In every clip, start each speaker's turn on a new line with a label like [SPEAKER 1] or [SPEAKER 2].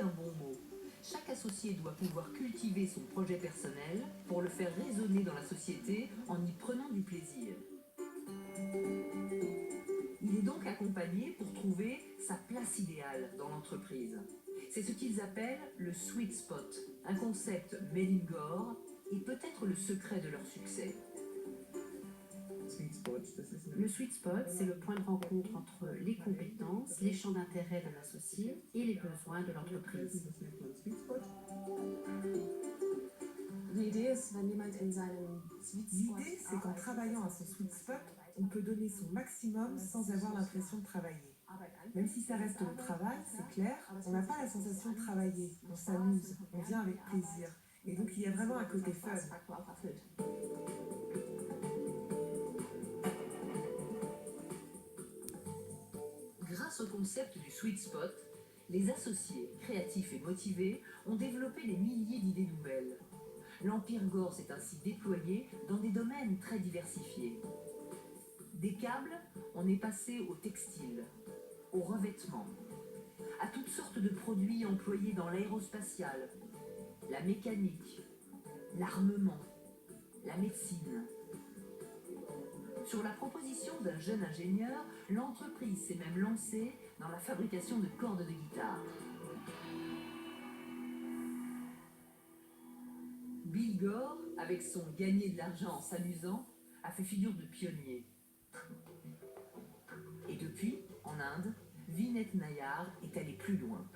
[SPEAKER 1] qu'un bon mot. Chaque associé doit pouvoir cultiver son projet personnel pour le faire résonner dans la société en y prenant du plaisir. Il est donc accompagné pour trouver sa place idéale dans l'entreprise. C'est ce qu'ils appellent le sweet spot, un concept made in Gore et peut-être le secret de leur succès. Le sweet spot, c'est le point de rencontre entre les compétences, les champs d'intérêt d'un associé et les besoins de l'entreprise.
[SPEAKER 2] L'idée, c'est qu'en travaillant à son sweet spot, on peut donner son maximum sans avoir l'impression de travailler. Même si ça reste le travail, c'est clair, on n'a pas la sensation de travailler, on s'amuse, on vient avec plaisir. Et donc il y a vraiment un côté fun.
[SPEAKER 1] Grâce au concept du sweet spot, les associés, créatifs et motivés, ont développé des milliers d'idées nouvelles. L'Empire Gore s'est ainsi déployé dans des domaines très diversifiés. Des câbles, on est passé au textile, au revêtement, à toutes sortes de produits employés dans l'aérospatial, la mécanique, l'armement, la médecine. Sur la proposition d'un jeune ingénieur, l'entreprise s'est même lancée dans la fabrication de cordes de guitare. Bill Gore, avec son gagner de l'argent en s'amusant, a fait figure de pionnier. Et depuis, en Inde, Vinay Nayar est allé plus loin.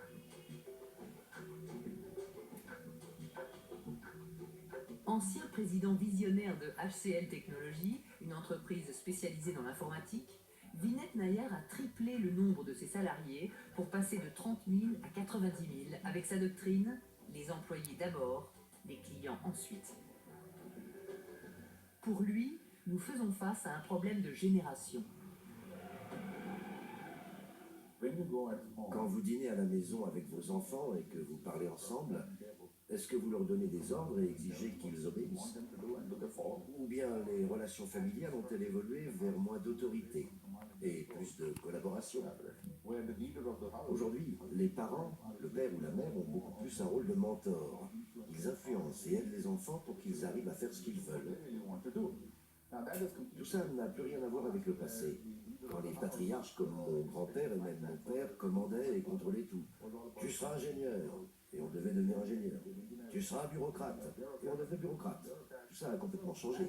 [SPEAKER 1] Ancien président visionnaire de HCL Technologies, une entreprise spécialisée dans l'informatique, Vinay Nayar a triplé le nombre de ses salariés pour passer de 30 000 à 90 000 avec sa doctrine « les employés d'abord, les clients ensuite ». Pour lui, nous faisons face à un problème de génération.
[SPEAKER 3] Quand vous dînez à la maison avec vos enfants et que vous parlez ensemble, est-ce que vous leur donnez des ordres et exigez qu'ils obéissent? Ou bien les relations familiales ont-elles évolué vers moins d'autorité et plus de collaboration? Aujourd'hui, les parents, le père ou la mère, ont beaucoup plus un rôle de mentor. Ils influencent et aident les enfants pour qu'ils arrivent à faire ce qu'ils veulent. Tout ça n'a plus rien à voir avec le passé, quand les patriarches comme mon grand-père et même mon père commandaient et contrôlaient tout. Tu seras ingénieur, et on devait devenir ingénieur. Tu seras bureaucrate, et on devenait bureaucrate. Tout ça a complètement changé.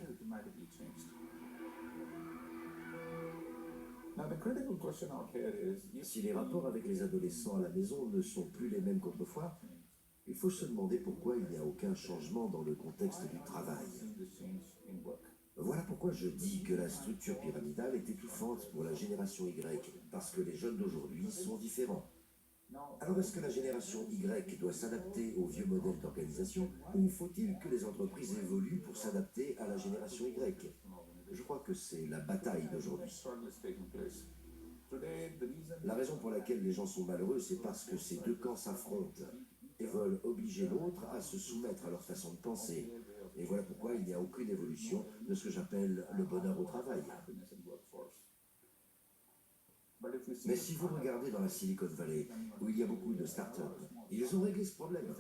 [SPEAKER 3] Si les rapports avec les adolescents à la maison ne sont plus les mêmes qu'autrefois, il faut se demander pourquoi il n'y a aucun changement dans le contexte du travail. Voilà pourquoi je dis que la structure pyramidale est étouffante pour la génération Y, parce que les jeunes d'aujourd'hui sont différents. Alors est-ce que la génération Y doit s'adapter au vieux modèle d'organisation, ou faut-il que les entreprises évoluent pour s'adapter à la génération Y? Je crois que c'est la bataille d'aujourd'hui. La raison pour laquelle les gens sont malheureux, c'est parce que ces deux camps s'affrontent et veulent obliger l'autre à se soumettre à leur façon de penser. Et voilà pourquoi il n'y a aucune évolution de ce que j'appelle le bonheur au travail. Mais si vous regardez dans la Silicon Valley, où il y a beaucoup de start-up, ils ont réglé ce problème.